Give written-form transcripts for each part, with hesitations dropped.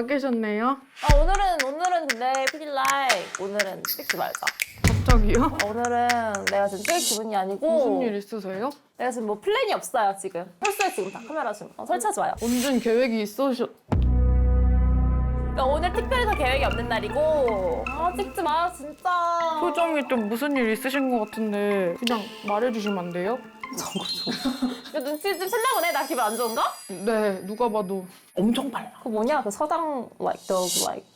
나와 계셨네요. 아, 오늘은 근데 피딜라이 오늘은 찍지 말자. 갑자기요? 오늘은 내가 지금 찍을 기분이 아니고 무슨 일 있으세요? 내가 지금 뭐 플랜이 없어요 지금. 펄스에 지금 다 카메라 지금 설치하지 마요. 언젠 계획이 있으셨... 그러니까 오늘 특별히 더 계획이 없는 날이고 아 찍지 마 진짜. 표정이 좀 무슨 일 있으신 것 같은데 그냥 말해주시면 안 돼요? 저거 야, 눈치 좀 챘나 보네. 나 기분 안 좋은가? 네, 누가 봐도 엄청 빨라. 그 뭐냐 그 서당 like those like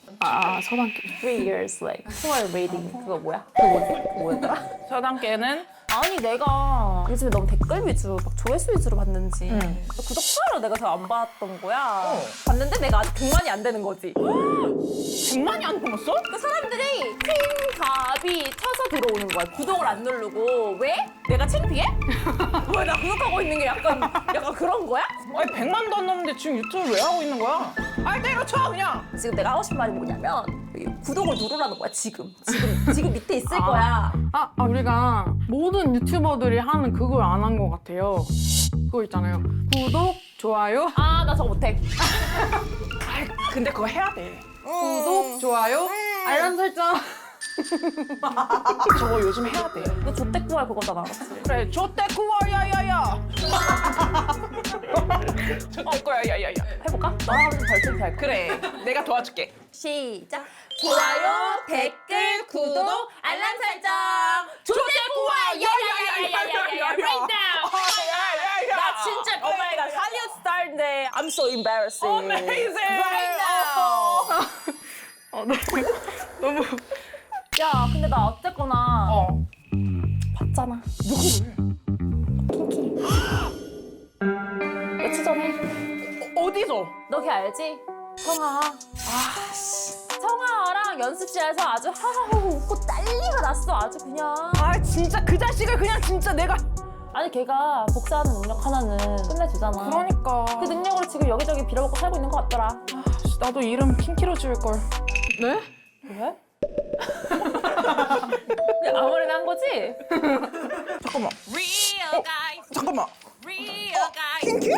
서당계. 3 years like small waiting 그거 뭐야? 그거 뭐지? 그거 뭐였더라? 서당계는? 아니 내가 요즘에 너무 댓글 위주 막 조회수 위주로 봤는지 구독 수를 내가 잘 안 봤던 거야. 봤는데 내가 아직 100만이 안 되는 거지. 100만이 안 넘었어? 그 사람들이 킹갑이 쳐서 들어오는 거야. 구독을 안 누르고 왜? 내가 창피해? 왜 나 구독하고 있는 게 약간 그런 거야? 아니 100만도 안 넘는데 지금 유튜브를 왜 하고 있는 거야? 아니 때려쳐 그냥! 지금 내가 하고 싶은 말이 뭐냐면 여기 구독을 누르라는 거야. 지금 밑에 있을 거야. 우리가 모든 유튜버들이 하는 그걸 안 한 것 같아요. 그거 있잖아요. 구독, 좋아요. 아 나 저거 못해. 근데 그거 해야 돼. 구독, 좋아요, 알람 설정. 저거 요즘 해야 돼. 너 조떼꾸알 그거잖아. 알았지? 그래, 좋대꾸와 야야야. 좋대꾸야 야야야. 해볼까? 너랑 하면 벌칙 할 거야. 그래, 내가 도와줄게. 시작. 좋아요, 댓글, 구독, 알람 설정. 조떼꾸알 야야야야야야야. Right now. 나 진짜 오마이갓 할리우드 스타인데 I'm so embarrassing. Amazing. Right now. 너무. 야, 근데 나 어쨌거나 봤잖아. 누구를? 킹키. 며칠 전에 어디서? 너 걔 알지? 청아. 청아랑 연습실에서 아주 하하호 웃고 난리가 났어. 아주 그냥. 아 진짜 그 자식을 그냥 진짜 내가. 아니 걔가 복사하는 능력 하나는 끝내주잖아. 그러니까. 그 능력으로 지금 여기저기 빌어먹고 살고 있는 것 같더라. 나도 이름 킹키로 지을 걸. 네? 왜? 그냥 아무래나 한 거지? 잠깐만. Real guys, 잠깐만. real guys. 킹키?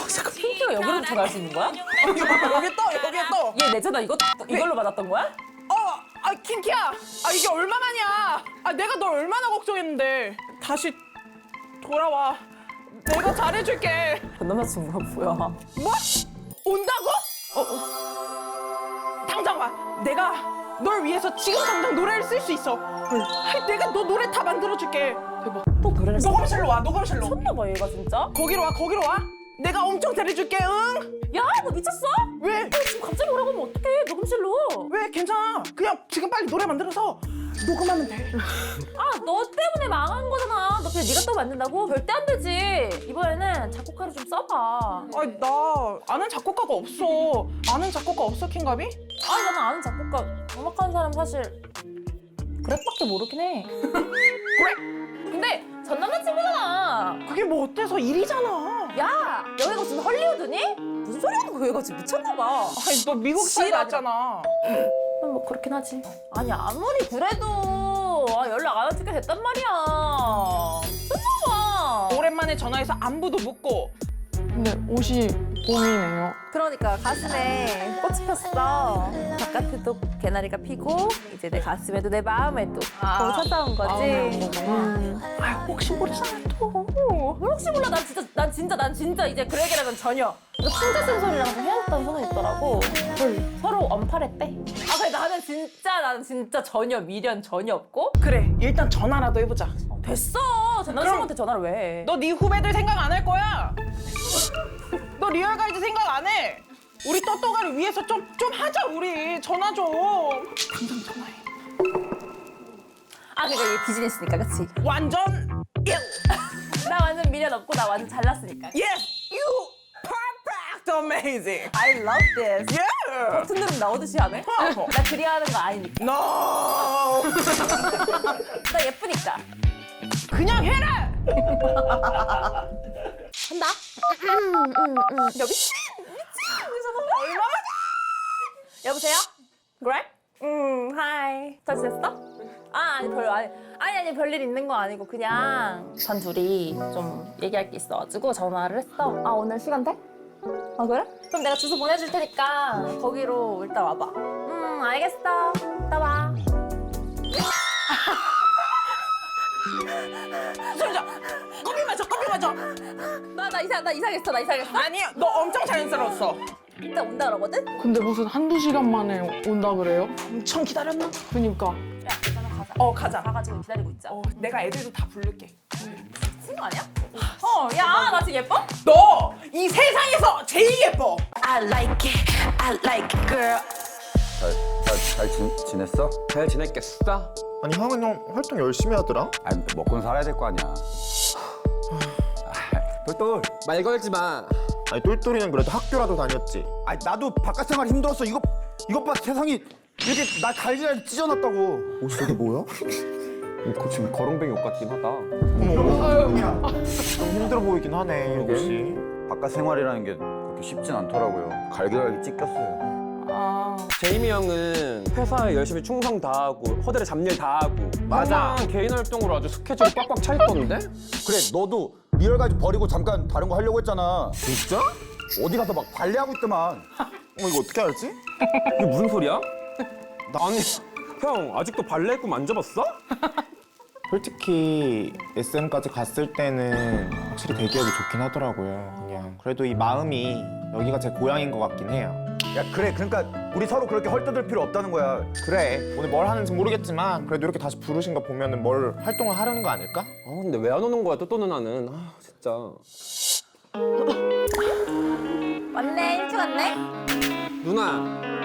잠깐 핑키가 여기로도 전화할 수 있는 거야? 여기 떠. 얘 내 전화 이걸로 받았던 거야? 킹키야. 이게 얼마만이야. 내가 널 얼마나 걱정했는데. 다시 돌아와. 내가 잘해줄게. 전 남자친구가 뭐야? 뭐? 온다고? 당장 와. 내가 널 위해서 지금 당장 노래를 쓸 수 있어. 내가 너 노래 다 만들어줄게. 대박. 또 노래를 써? 녹음실로 와. 녹음실로. 쳤나봐 얘가 진짜? 거기로 와. 내가 엄청 잘해줄게. 응? 야 너 미쳤어? 왜? 너 지금 갑자기 오라고 하면 어떡해 녹음실로. 왜? 괜찮아. 그냥 지금 빨리 노래 만들어서 녹음하면 돼. 아 너 때문에 망한 거잖아. 너 그냥 네가 또 만든다고? 절대 안 되지. 이번에는 작곡가를 좀 써봐. 나 아는 작곡가가 없어. 아는 작곡가 없어, 킹갑이? 아니 나는 아는 작곡가 음악하는 사람 사실 그랩밖에 모르긴 해. 그래? 근데 전 남자친구잖아. 그게 뭐 어때서 일이잖아. 야 여기가 무슨 헐리우드니? 무슨 소리 하는 거야 얘가 지금 미쳤나봐. 너 미국 살이 지랄이야. 났잖아. 뭐 그렇긴 하지. 아니 아무리 그래도 연락 안 해주게 됐단 말이야. 끝나봐. 오랜만에 전화해서 안부도 묻고. 근데 옷이 봄이네요. 그러니까 가슴에 꽃이 폈어. 바깥에도 개나리가 피고 이제 내 가슴에도 내 마음에도 봄이 찾아온 거지. 혹시 모르잖아 또. 혹시 몰라 난 진짜 이제 그레게랑은 전혀 이거 풍자 센소리랑 좀 헤어졌다는 소문이 있더라고. 서로 언팔했대. 근데 나는 진짜 전혀 미련 전혀 없고. 그래, 일단 전화라도 해보자. 됐어. 전 남친한테 전화를 왜 해? 너 네 후배들 생각 안 할 거야? 너 리얼가이즈 생각 안 해? 우리 또또가를 위해서 좀 하자 우리. 전화 좀. 당장 전화해. 그러니까 얘 비즈니스니까 그치? 완전 나 완전 미련 없고 나 완전 잘났으니까. Yes, you perfect, amazing. I love this. Yeah. 버튼 누르면 나오듯이 하네? 나 그리하는 거 아니니까. No. 나 예쁘니까. 그냥 해라. 한다. 야 미친. 얼마나? 여보세요? 그래? 하이. 잘 지냈어? 아니 별일 있는 거 아니고 그냥 전 둘이 좀 얘기할 게 있어가지고 전화를 했어. 오늘 시간 돼? 아 그래? 그럼 내가 주소 보내줄 테니까 거기로 일단 와봐. 알겠어. 이따 봐. 소리자. 커피 마셔. 나 이상했어. 아니, 너 엄청 자연스러웠어. 이따 온다 그러거든? 근데 무슨 한두 시간 만에 온다 그래요? 엄청 기다렸나? 그니까. 야, 일단은 가자. 가자. 가가지고 기다리고 있자. 내가 애들도 다 부를게. 미친 거 아니야? 야, 나 지금 예뻐? 너 이 세상에서 제일 예뻐. I like it girl 잘 지냈어? 잘 지냈겠어? 아니 형은 형 활동 열심히 하더라? 아니 먹고는 살아야 될 거 아니야. 똘똘. 말 걸지 마. 아니 똘똘이는 그래도 학교라도 다녔지. 아니 나도 바깥 생활 힘들었어. 이것 봐 세상이 이렇게 나 갈질갈 찢어놨다고. 옷이 저게 뭐야? 이거 지금 거렁뱅이 옷 같긴 하다. 좀 힘들어 보이긴 하네 옷이. 바깥 생활이라는 게 그렇게 쉽진 않더라고요. 갈기갈기 찢겼어요. 제이미 형은 회사에 열심히 충성 다하고 허들에 잡일 다하고 맞아. 개인 활동으로 아주 스케줄이 꽉꽉 차 있던데? 그래 너도 리얼까지 버리고 잠깐 다른 거 하려고 했잖아. 진짜? 어디 가서 막 발레하고 있더만. 이거 어떻게 알지? 이게 무슨 소리야? 아니 형 아직도 발레 꿈 안 접었어? 솔직히 SM까지 갔을 때는 확실히 대기업이 좋긴 하더라고요. 그냥 그래도 이 마음이 여기가 제 고향인 것 같긴 해요. 야 그래 그러니까 우리 서로 그렇게 헐떠들 필요 없다는 거야. 그래 오늘 뭘 하는지 모르겠지만 그래도 이렇게 다시 부르신 거 보면은 뭘 활동을 하려는 거 아닐까? 근데 왜 안 오는 거야 또 누나는? 진짜. 왔네, 일찍 왔네? 누나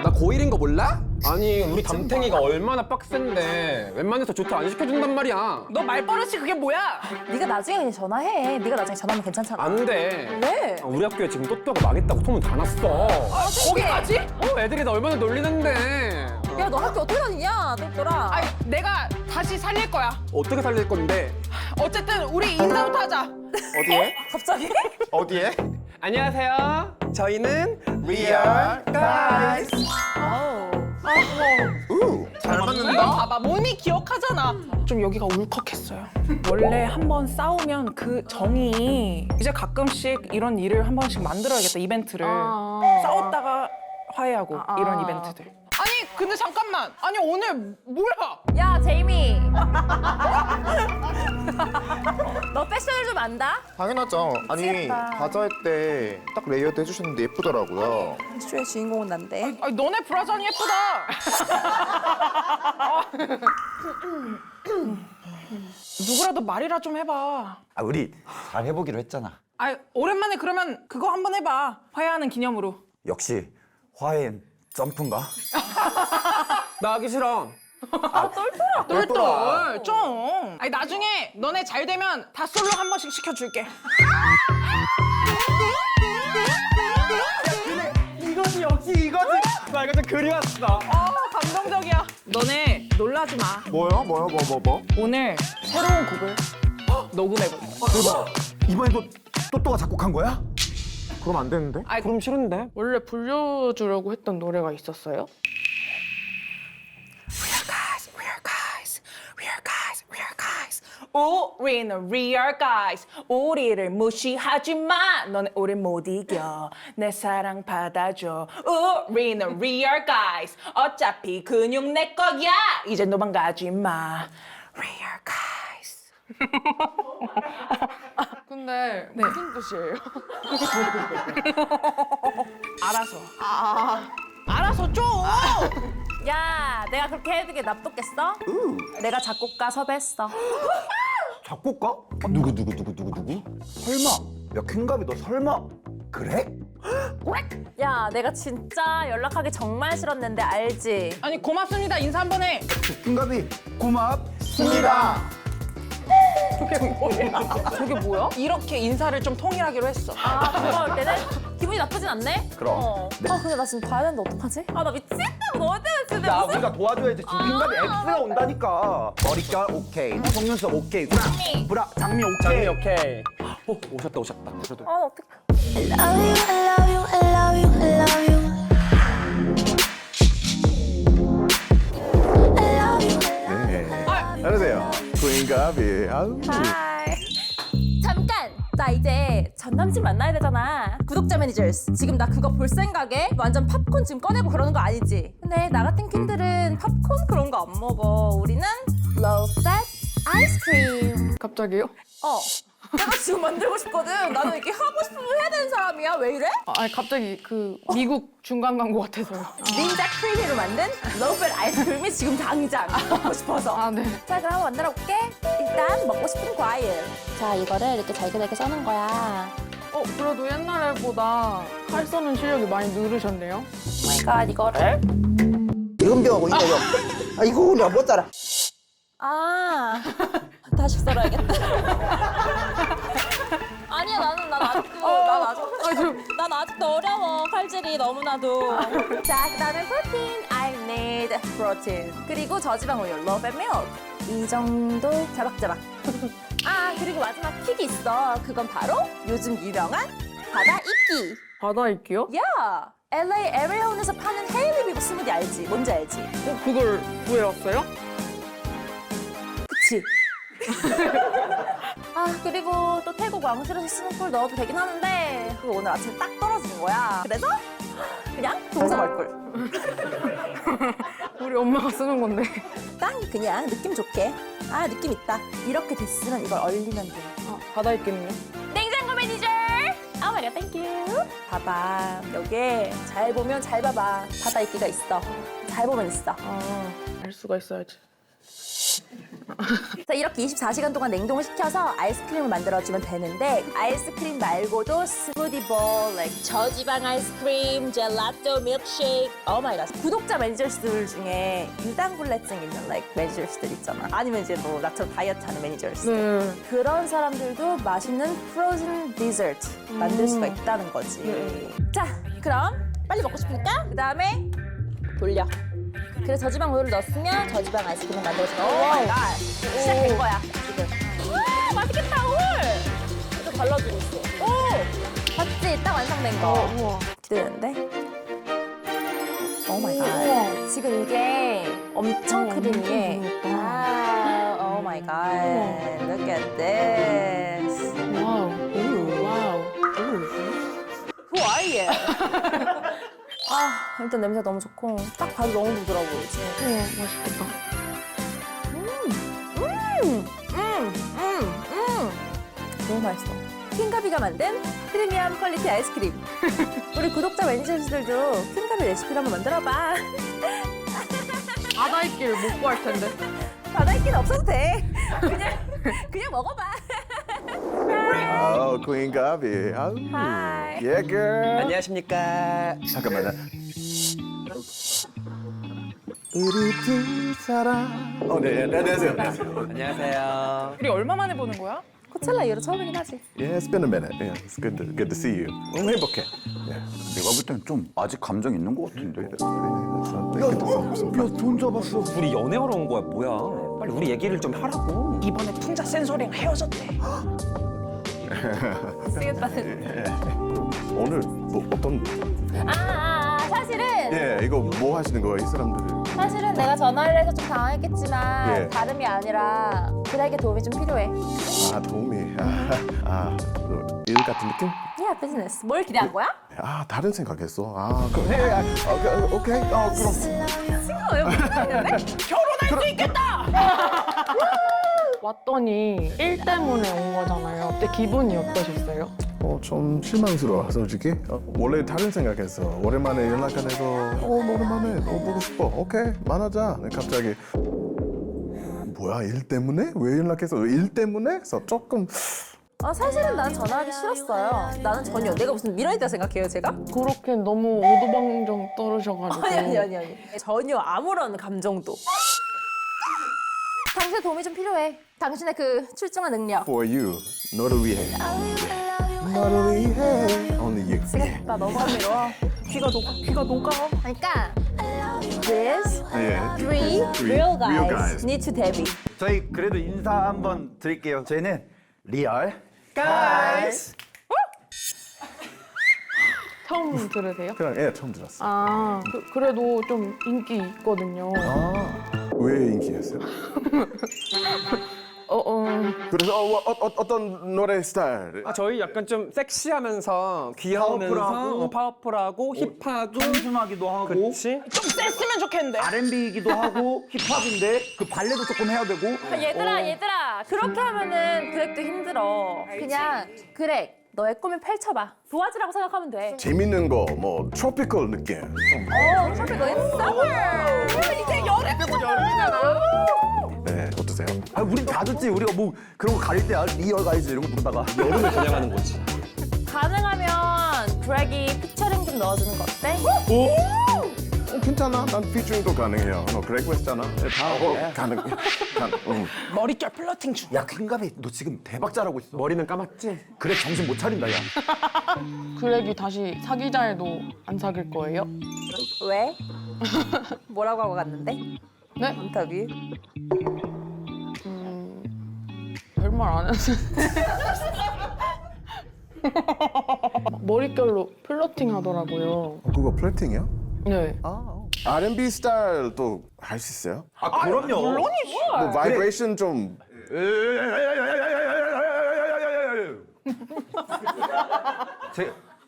나 고1인 거 몰라? 아니 우리 담탱이가 얼마나 빡센데 웬만해서 조퇴 안 시켜준단 말이야. 너 말버릇이 그게 뭐야? 네가 나중에 그냥 전화해. 네가 나중에 전화하면 괜찮잖아. 안 돼. 왜? 우리 학교에 지금 또또가 망했다고 소문 다 났어. 거기까지? 애들이 나 얼마나 놀리는데. 야, 너 학교 어떻게 다니냐, 똘똘아? 아니, 내가 다시 살릴 거야. 어떻게 살릴 건데? 어쨌든 우리 인사부터 하자. 어디에? 갑자기? 어디에? 안녕하세요. 저희는 Real Guys. 잘 너 맞는다. 봐봐, 몸이 기억하잖아. 좀 여기가 울컥했어요. 원래 한 번 싸우면 그 정이 이제 가끔씩 이런 일을 한 번씩 만들어야겠다, 이벤트를. 싸웠다가 화해하고 이런 이벤트들. 아니, 근데 잠깐만. 아니, 오늘 뭐야? 야, 제이미. 너 패션을 좀 안다? 당연하죠. 아니 미치겠다. 바자회 때 딱 레이어드 해주셨는데 예쁘더라고요. 쇼의 주인공은 난데. 아니, 너네 브라자니 예쁘다. 누구라도 말이라 좀 해봐. 아 우리 잘 해보기로 했잖아. 아, 오랜만에 그러면 그거 한번 해봐. 화해하는 기념으로. 역시 화해엔 점프인가? 나 하기 싫어. 똘똘 좀. 아니, 나중에 너네 잘 되면 다 솔로 한 번씩 시켜줄게. 이거지 역시 이거지. 나 이거 좀 그리웠어. 감동적이야. 너네 놀라지 마. 뭐요? 뭐? 오늘 새로운 곡을 녹음해볼 거야. 대박. 이번에도 또또가 작곡한 거야? 그럼 안 되는데? 아이, 그럼 싫은데? 원래 불려주려고 했던 노래가 있었어요? 우리는 real guys. 우리를 무시하지 마. 너네 우리 못 이겨. 내 사랑 받아줘. 우리는 real guys. 어차피 근육 내 거야. 이제 도망가지 마. real guys. 근데 무슨 뜻이에요? 알아서. 알아서 좀. 야, 내가 그렇게 해주게 납뒀겠어? 내가 작곡가 섭외했어. 작곡가? 누구? 설마? 야 킹갑이 너 설마? 그래? 야, 내가 진짜 연락하기 정말 싫었는데 알지? 아니, 고맙습니다. 인사 한번 해. 킹갑이 고맙습니다. 저게 뭐야? 이렇게 인사를 좀 통일하기로 했어. 아, 반가울 때는 기분이 나쁘진 않네? 그럼. 네. 아, 근데 나 지금 가야 되는데 어떡하지? 아, 나 미치겠다. 너 때문에 진짜 야 무슨... 우리가 도와줘야지. 지금 킹갑이 X가 온다니까. 머릿결 오케이. 속눈썹 오케이. 브라 장미 오케이. 장미 오케이. 오셨다. 아, 어떡해. 네. 안녕하세요. 구인갑이. 아우. 하이. 잠깐! 나 이제 전 남친 만나야 되잖아. 구독자 매니저스. 지금 나 그거 볼 생각에 완전 팝콘 지금 꺼내고 그러는 거 아니지? 근데 나 같은 퀸들은 팝콘 그런 거 안 먹어. 우리는 low fat 아이스크림. 갑자기요? 내가 지금 만들고 싶거든. 나는 이렇게 하고 싶으면 해야 되는 사람이야. 왜 이래? 아니 갑자기 그 미국 중간 광고 같아서요. 닌자 크리미로 만든 low fat 아이스크림이 지금 당장 먹고 싶어서. 아 네. 자, 그럼 만들어 볼게. 일단 먹고 싶은 과일. 자, 이거를 이렇게 잘게 써는 거야. 그래도 옛날보다 칼 써는 실력이 많이 늘으셨네요. 오마이갓, 이거를. 연병하고 있다, 요. 아, 이거 내가 못 따라. 다시 썰어야겠다. 아니야, 난 아직도 어려워. 칼질이 너무나도. 자, 그다음에 프로틴. I need protein. 그리고 저지방 우유, low fat milk. 이 정도 자박자박. 그리고 마지막 킥이 있어. 그건 바로 요즘 유명한 바다 이끼. 바다 있기요? 야, LA 에리온에서 파는 헤일리 비브 스무디 알지? 뭔지 알지? 그걸 구해왔어요? 그치? 그리고 또 태국 왕실에서 쓰는 꿀 넣어도 되긴 하는데 그거 오늘 아침에 딱 떨어진 거야. 그래서 그냥 동서말꿀. 우리 엄마가 쓰는 건데. 딱 그냥 느낌 좋게. 느낌 있다. 이렇게 됐으면 이걸 얼리면 돼. 바다 있겠네요. 냉장고 매니저! 오 마이 갓, 땡큐. 봐봐. 여기에 잘 보면 잘 봐봐. 바다 이끼가 있어. 잘 보면 있어. 알 수가 있어야지. 자, 이렇게 24시간 동안 냉동을 시켜서 아이스크림을 만들어주면 되는데 아이스크림 말고도 스무디 볼, 저지방 아이스크림, 젤라또, 밀크쉐이크. 오 마이 갓. 구독자 매니저들 중에 유당불내증 있는 매니저들 있잖아. 아니면 이제 뭐 나처럼 다이어트 하는 매니저들. 네. 그런 사람들도 맛있는 프로즌 디저트 만들 수가 있다는 거지. 자, 그럼 빨리 먹고 싶으니까 그 다음에 돌려. 그래서 저지방 우유를 넣었으면 저지방 아이스크림을 만들어줄까? 오 마이 갓. 시작된 거야, 지금. 와, 맛있겠다, 올! 이거 발라주고 있어. 오! 봤지? 딱 완성된 거. 우와. 기대되는데? 오 마이 갓. 지금 이게 엄청 크리미해. 오 마이 갓. Look at this. 와우. 와우. Who are you? 일단 냄새 너무 좋고 딱 봐도 너무 부드러워 보이지? 맛있겠다. 너무 맛있어. 퀸가비가 만든 프리미엄 퀄리티 아이스크림. 우리 구독자 매니저들도 퀸가비 레시피를 한번 만들어봐. 바다 있기를 못 구할 텐데. 바다 있기는 없어도 돼. 그냥 먹어봐. Queen Gabi. Hi. Yeah, girl. 안녕하십니까. 잠깐만요. 우리 두 사람. 네, 안녕하세요. 안녕하세요. 우리 얼마 만에 보는 거야? 코첼라 이후로 처음이긴 하지. Yeah, it's been a minute. Yeah, it's good to see you. 너무 행복해. Yeah. 내가 볼 땐 좀 아직 감정 있는 것 같은데. 야돈 잡았어. 우리 연애하러 온 거야, 뭐야? 빨리 우리 얘기를 좀 하라고. 이번에 풍자 센소리랑 헤어졌대. 오늘 뭐 어떤? 사실은 이거 뭐 하시는 거야 이 사람들은? 사실은 내가 전화를 해서 좀 당황했겠지만 예. 다름이 아니라 그에게 도움이 좀 필요해. 도움이. 일 같은 느낌? 야, 비즈니스. 뭘 기대한 거야? 다른 생각했어. 그럼 해. 오케이. 그럼. 결혼할 수 있겠다! 왔더니 일 때문에 온 거잖아요. 그때 기분이 어떠셨어요? 좀 실망스러워 솔직히. 원래 다른 생각했어. 오랜만에 연락 안 해서 오랜만에 보고 싶어. 오케이 만나자. 갑자기 뭐야 일 때문에? 왜 연락해서? 일 때문에? 그래서 조금 사실은 난 전화하기 싫었어요. 나는 전혀. 내가 무슨 미련이다 생각해요, 제가? 그렇게 너무 오두방정 떨으셔가지고. 아니. 전혀 아무런 감정도. 당신의 도움이 좀 필요해. 당신의 그 출중한 능력. for you. 너를 위해. 너를 위해. Only you. 나 너무 미워. 귀가 녹아. 그러니까 These three real real guys guys. need to debut. 저희 그래도 인사 한번 드릴게요. 저희는 리얼 가이스. 처음 들으세요? 그냥 처음 들었어. 그래도 좀 인기 있거든요. 왜 인기였어요? 그래서 어떤 노래 스타일? 아, 저희 약간 좀 섹시하면서 귀여우면서 파워풀하고 힙하고 청순하기도 하고 그치? 좀 셌으면 좋겠는데. R&B이기도 하고 힙합인데 그 발레도 조금 해야 되고 얘들아 그렇게 하면은 그렉도 힘들어. 그냥 그렉 너의 꿈을 펼쳐봐. 도화지라고 생각하면 돼. 재밌는 거 뭐 트로피컬 느낌. 어차피 너의 summer. 이제 여름이잖아. 네, 어떠세요? 아 우린 다 듣지 우리가 뭐 그런 거 가릴 때야 리얼 가이즈 이런 거 부르다가 여름을 겨냥하는 거지. 가능하면 그렉이 피처링 좀 넣어주는 거 어때? 괜찮아. 난 피처링도 가능해요. 너 그렉 웨스잖아. 다 가능. 머릿결 플러팅 중. 야 퀸갑이 너 지금 대박 잘하고 있어 머리는 감았지? 그래 정신 못 차린다 야 그렉이 다시 사귀자 해도 안 사귈 거예요? 왜? 뭐라고 하고 갔는데? 네? 인터뷰? 별말 안 했어요. 머릿결로 플러팅 하더라고요. 그거 플래팅이야? 네. R&B 스타일도 할 수 있어요? 아 그럼요 물론이지. 뭐 바이브레이션 좀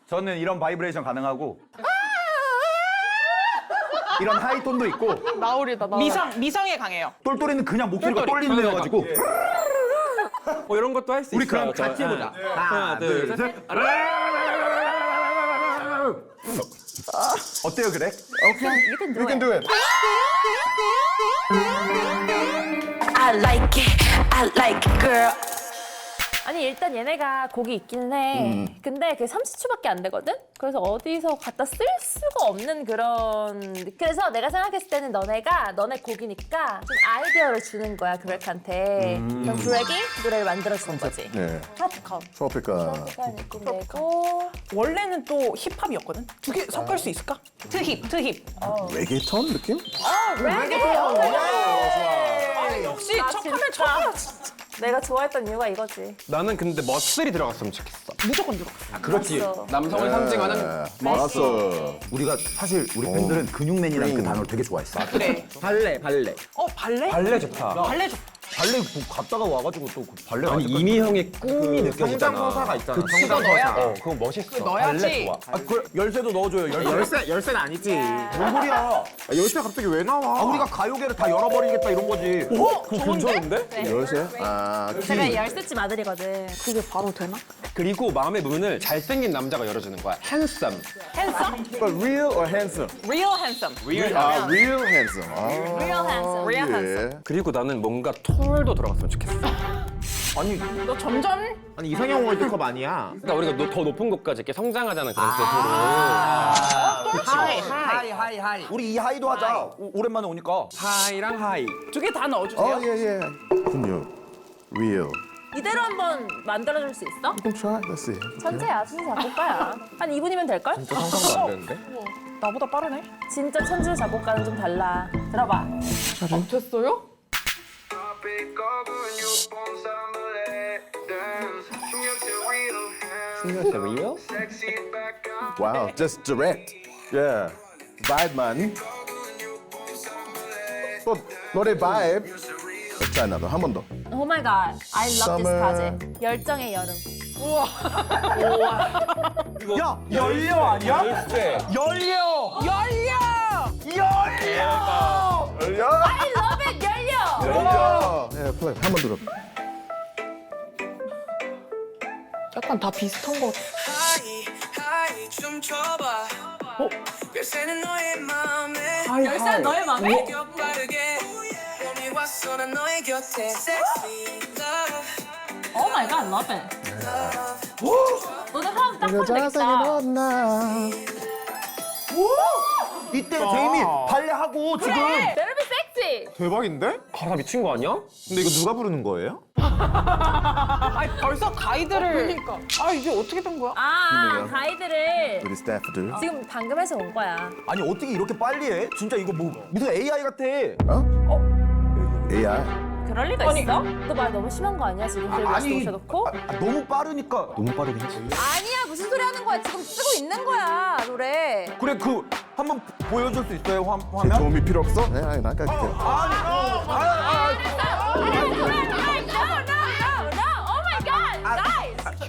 저는 이런 바이브레이션 가능하고 이런 하이톤도 있고 나울이다, 나울. 미성에 강해요. 똘똘이는 그냥 목소리가 떨리는 애여가지고 뭐 이런 것도 할 수 있어요. 우리 그럼 저. 같이 해보자 하나 둘, 둘셋 어때요 그래? You can do it. I like it, I like it, girl. 아니 일단 얘네가 곡이 있기는 해. 근데 그게 30초밖에 안 되거든? 그래서 어디서 갖다 쓸 수가 없는 그런. 그래서 내가 생각했을 때는 너네 곡이니까 좀 아이디어를 주는 거야 그렉한테. 그럼 그렉이 노래를 만들어주는 거지. 네. 트로피컬. 트로피컬. 약간 느낌 내고. 원래는 또 힙합이었거든. 두 개 섞을 수 있을까? 트힙. 레게톤 느낌? 역시 나 척하면 진짜. 척하야. 내가 좋아했던 이유가 이거지. 나는 근데 멋슬이 들어갔으면 좋겠어. 무조건 들어. 그렇지 맞어. 남성을 상징하는 알았어. 우리가 사실 우리 팬들은 근육맨이라는 그 단어를 되게 좋아했어 그래. 발레 발레? 발레 좋다. 발레 좋다. 발레 뭐 갔다가 와가지고 또 그 발레 아니 이미형의 꿈이 느껴지잖아. 성장서사가 있잖아. 그 치고 넣어야. 그건 멋있어. 넣어야지. 발레 좋아. 아, 그 열쇠도 넣어줘요 열쇠는 아니지. 뭔 소리야 열쇠 갑자기 왜 나와? 아 우리가 가요계를 다 열어버리겠다 이런 거지 그거 괜찮은데? 열쇠? 아, 키. 제가 열쇠집 아들이거든. 그게 바로 되나? 그리고 마음의 문을 잘생긴 남자가 열어주는 거야. 핸섬. But real or handsome? Real handsome. 아, real handsome. 아, Real handsome. Real 예. handsome. 그리고 나는 뭔가 툴도 들어갔으면 좋겠어. 아니 너 점점 아니 이상형 월드컵 아니야. 그러니까 우리가 더 높은 곳까지 이렇게 성장하자는 그런 하이 우리 이 하이도 하자 오랜만에 오니까 뜻으로. 하이랑 하이. 두 개 다 넣어주세요. 예. 근육. Real. 이대로 한번 만들어줄 수 있어? You can try. Let's see. 천재야, 천재 작곡가야. 한 2분이면 될걸? 상상도 안 되는데? 나보다 빠르네. 진짜 천재 작곡가는 좀 달라. 들어봐. 됐어요? 신기했어, real? Wow, just direct. Yeah. Vibe man. 또 노래 vibe. Let's try another. 한 번 더. Oh my god, I love this Summer. project. 열정의 여름. 야 열려 아니야? 열려 열려. I love it, 열려! 열려. 예, 플레이. 한 번 들어. 약간 다 비슷한 거 같아. 열쇠는 너의 마음에 열쇠는 너의 맘에? 빠르게 봄이 왔어 난 너의 곁에 Sexy love Oh my god, love it. 너네 하나 딱 하면 되겠다. 이때 제이미 발레하고 지금 Better be sexy. 대박인데? 가사 미친 거 아니야? 근데 이거 누가 부르는 거예요? 아니 벌써 가이드를. 그러니까. 아 이게 어떻게 된 거야? 아, 가이드를 우리 스태프들. 지금 방금 해서 온 거야. 아니 어떻게 이렇게 빨리 해? 진짜 이거 뭐 무슨 AI 같아 AI. 그럴 리가 있어? 너 말 너무 심한 거 아니야? 지금 들고 아니 오셔놓고? 너무 빠르니까 너무 빠르긴 했지 아니야, 무슨 소리 하는 거야? 지금 쓰고 있는 거야, 노래. 그래 그 한번 보여줄 수 있어요 제 화면? 도움이 필요 없어? 네, 아니, 나 갈게.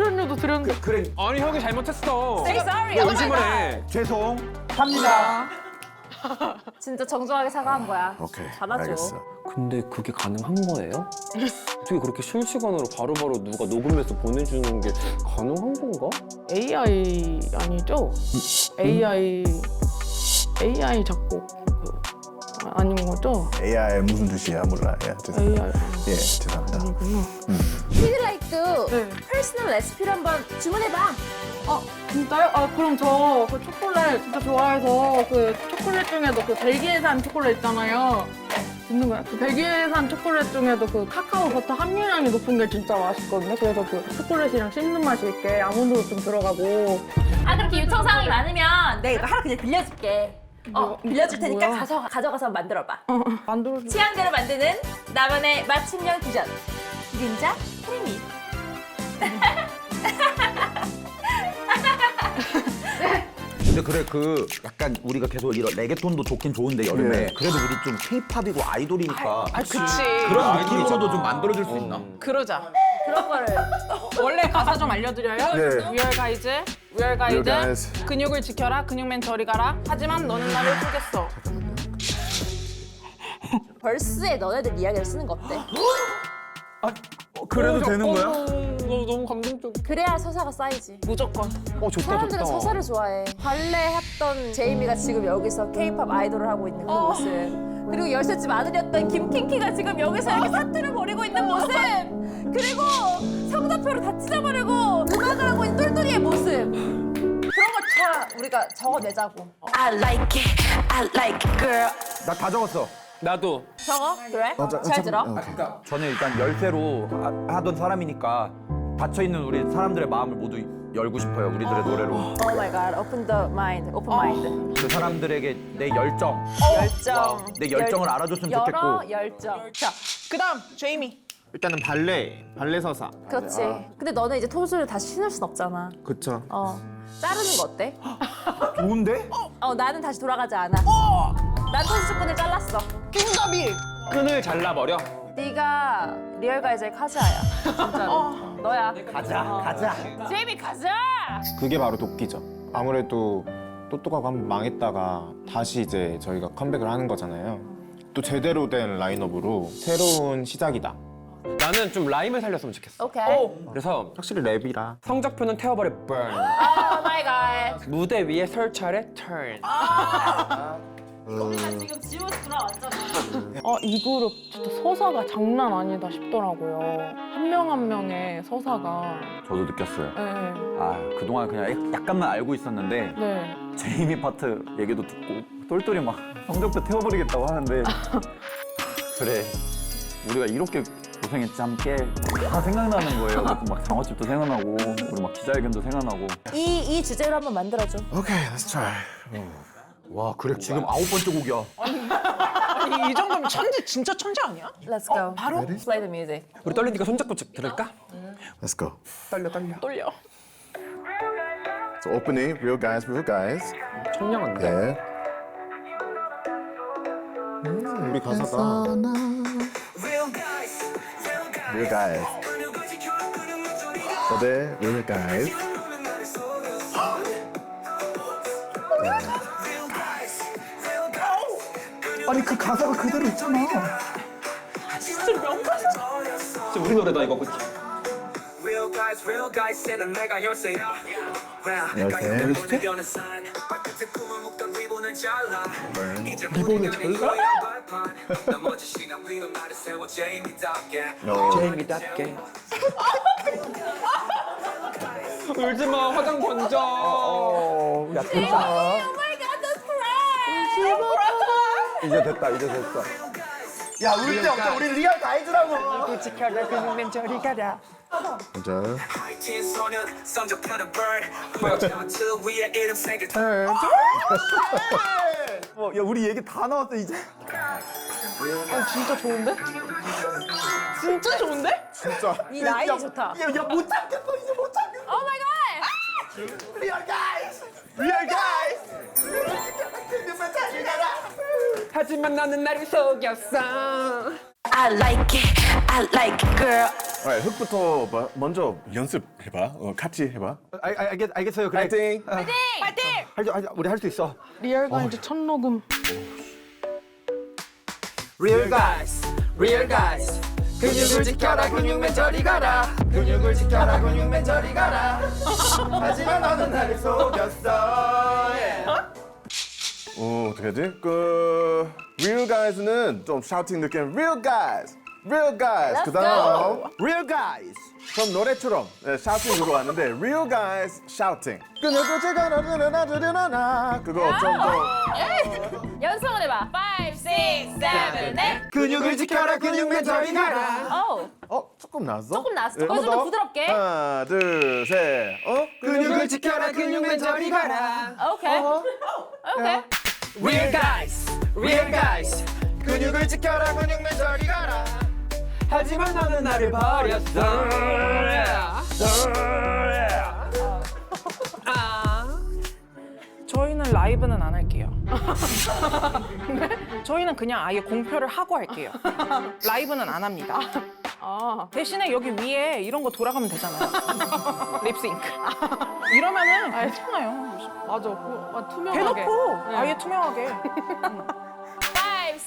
출연료도 드렸는데. 그래 아니 형이 잘못했어. Say sorry. 왜 Oh my 의심을 God. 해? 죄송합니다. 진짜 정중하게 사과한 거야. 오케이. 잘하죠. 알겠어. 근데 그게 가능한 거예요? 어떻게 그렇게 실시간으로 바로바로 누가 녹음해서 보내주는 게 가능한 건가? AI 아니죠? AI 작곡 아닌 거죠? AI 무슨 뜻이야 몰라. 예, 죄송합니다. AI 예, 죄송합니다. 아니구나. 피드라이크 네. 퍼스널 레시피를 한번 주문해봐. 진짜요? 아 그럼 저 그 초콜릿 진짜 좋아해서 그 초콜릿 중에도 그 벨기에산 초콜릿 있잖아요. 듣는 거야? 그 벨기에산 초콜릿 중에도 그 카카오 버터 함유량이 높은 게 진짜 맛있거든요. 그래서 그 초콜릿이랑 씹는 맛이 있게 아몬드도 좀 들어가고. 아 그렇게 요청 사항이 많으면 내가 이거 하나 그냥 빌려줄게. 빌려줄 테니까 뭐야? 가져가서 만들어봐. 만들어줘. 취향대로 만드는 나만의 맞춤형 퓨전. 기린자 크리미. 근데 그래 그 약간 우리가 계속 이런 레게톤도 좋긴 좋은데 여름에 네. 그래도 우리 좀 케이팝이고 아이돌이니까 그치. 그런 느낌으로도 좀 만들어줄 수 있나? 그러자. 그런 거를 원래 가사 좀 알려드려요? 네. Real guys, real guys. Real guys. 근육을 지켜라, 근육맨 저리 가라. 하지만 너는 나를 속였어. 벌스에 너네들 이야기를 쓰는 거 어때? 그래도 되는 거야? 너무 감동적. 그래야 서사가 쌓이지. 무조건. 좋다 사람들은 서사를 좋아해. 발레 했던 제이미가 지금 여기서 케이팝 아이돌을 하고 있는 그 모습. 그리고 열쇠집 아들이었던 김킹키가 지금 여기서 이렇게 사투를 벌이고 있는 모습. 그리고 성적표를 다 찢어버리고 음악을 하고 있는 똘똘이의 모습. 그런 걸 다 우리가 적어내자고. I like it, I like it, girl. 나 다 적었어. 나도. 적어? 그래? 잘 잠깐, 들어? 오케이. 저는 일단 열쇠로 하던 사람이니까 닫혀있는 우리 사람들의 마음을 모두 열고 싶어요. 우리들의 노래로. Oh my god, open the mind, open mind. 그 사람들에게 내 열정, 열정. 내 열정을 알아줬으면 열어, 좋겠고. 열정. 자, 그다음 제이미. 일단은 발레 서사. 그렇지. 근데 너는 이제 토수를 다시 신을 순 없잖아. 그쵸. 자르는 거 어때? 좋은데? 나는 다시 돌아가지 않아. 난 토수꾼을 잘랐어. 킹가비. 끈을 잘라버려. 네가 리얼 가이즈의 카즈아야. 진짜로. 너야. 가자. 제이미 가자. 그게 바로 도끼죠. 아무래도 똑똑하고 한번 망했다가 다시 이제 저희가 컴백을 하는 거잖아요. 또 제대로 된 라인업으로 새로운 시작이다. 나는 좀 라임을 살렸으면 좋겠어. 오케이. 그래서 확실히 랩이라. 성적표는 태워버려 burn. 오 마이 갓. 무대 위에 설 차례 turn. 지금 지우고 돌아왔잖아. 이 그룹 진짜 서사가 장난 아니다 싶더라고요. 한 명 한 명의 서사가. 저도 느꼈어요. 네. 아 그동안 그냥 약간만 알고 있었는데 네. 제이미 파트 얘기도 듣고 똘똘이 막 성적표 태워버리겠다고 하는데 그래 우리가 이렇게 고생했지 함께 다 생각나는 거예요. 막 장어집도 생각나고 우리 막 기자회견도 생각나고. 이 주제로 한번 만들어줘. 오케이, let's try. 와 그래 지금 9번째 곡이야. 아니, 이 정도면 천재, 진짜 천재 아니야? Let's go. 바로? Play the music. 우리 떨리니까 손잡고 들을까? Let's go. 떨려. 떨려. So opening, real guys. 청량한데. 네. 우리 가사가 Real guys. 저대 real guys. 아니 그 가사가 그대로 있잖아. 진짜 명가사. 진짜 우리 노래다 이거 그치? real guys 새는 내가 열쇠야. 열쇠? 리본은 잘라. 나머지 시간 비는 나를 세워 제이미답게. 제이미답게. 울지마 화장 번져. 야 괜찮아. Oh my god, that's right. 이제 됐다. 야 울 때 없자. 우리 리얼 가이드라고. 지켜라, 근육맨 저리 가라. 먼저. 하이틴 소년 성적표는 burn. 저 위에 이름 새길 야 우리 얘기 다 나왔어 이제. 진짜 좋은데? 진짜 좋은데? 네 라인이 좋다. 야못 참겠어 이제 못 참겠어. Oh my god. 리얼 가이즈. 리얼 가이즈. 하지만 나는 나를 속였어. I like it, I like it, girl. 흙부터 먼저 연습해봐. 같이 해봐. 알겠어요. 그래. 파이팅! 우리 할 수 있어. 리얼 가이드 첫 녹음. Real guys, real guys. 근육을 지켜라 근육맨 저리 가라. 근육을 지켜라 근육맨 저리 가라. 하지만 너는 나를 속였어. 어떻게 하지? Real Guys는 좀 샤우팅 느낌. Real Guys, Real Guys. 그다음 Real guys. 그럼 노래처럼 샤우팅 그거 왔는데 Real Guys 샤우팅. 근육을 지켜라 나나나나나 그거 좀 더. 연습을 해봐. 5, 6, 7, 8. 근육을 지켜라 근육맨 저리 가라. 조금 나았어? 조금 나았어. 한 번 조금 더. 부드럽게. 하나, 둘, 셋. 근육을 지켜라 근육맨 저리 가라. 오케이. 오케이. Real guys, real guys. 근육을 지켜라 근육맨 저리 가라. 하지만 너는 나를 버렸어. 저희는 라이브는 안 할게요. 저희는 그냥 아예 공표를 하고 할게요. 라이브는 안 합니다. 대신에 여기 위에 이런 거 돌아가면 되잖아요. 립싱크. 이러면은 괜찮아요. 맞아. 투명하게. 대놓고 아예 투명하게. 5, 6,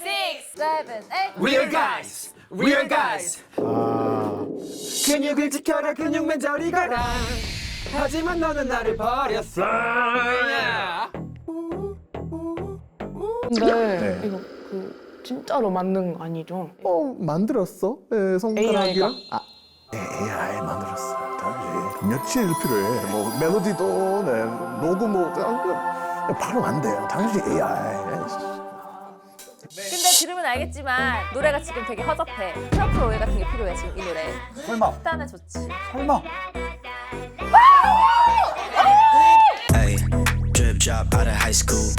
7, 8. Real guys, real guys. 근육을 지켜라 근육맨 저리 가라. 하지만 너는 나를 버렸어. 근데 이거 진짜로 만든 거 아니죠? 만들었어? 손가락이랑? AI 만들었어. 당연히. 며칠 필요해. 뭐 멜로디도 녹음 바로 안 돼요. 당연히 AI. 근데 들으면 알겠지만 노래가 지금 되게 허접해. 트러플 오일 같은 게 필요해 지금 이 노래. 설마 일단은 좋지. 설마 Ay, drip drop out of high school.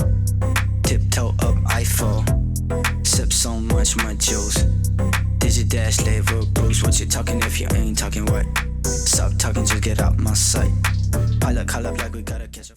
Tiptoe up Eiffel. Sip so much my juice. Did you dash label Bruce? What you talking if you ain't talking what? Stop talking, just get out my sight. Pilot call up like we gotta catch a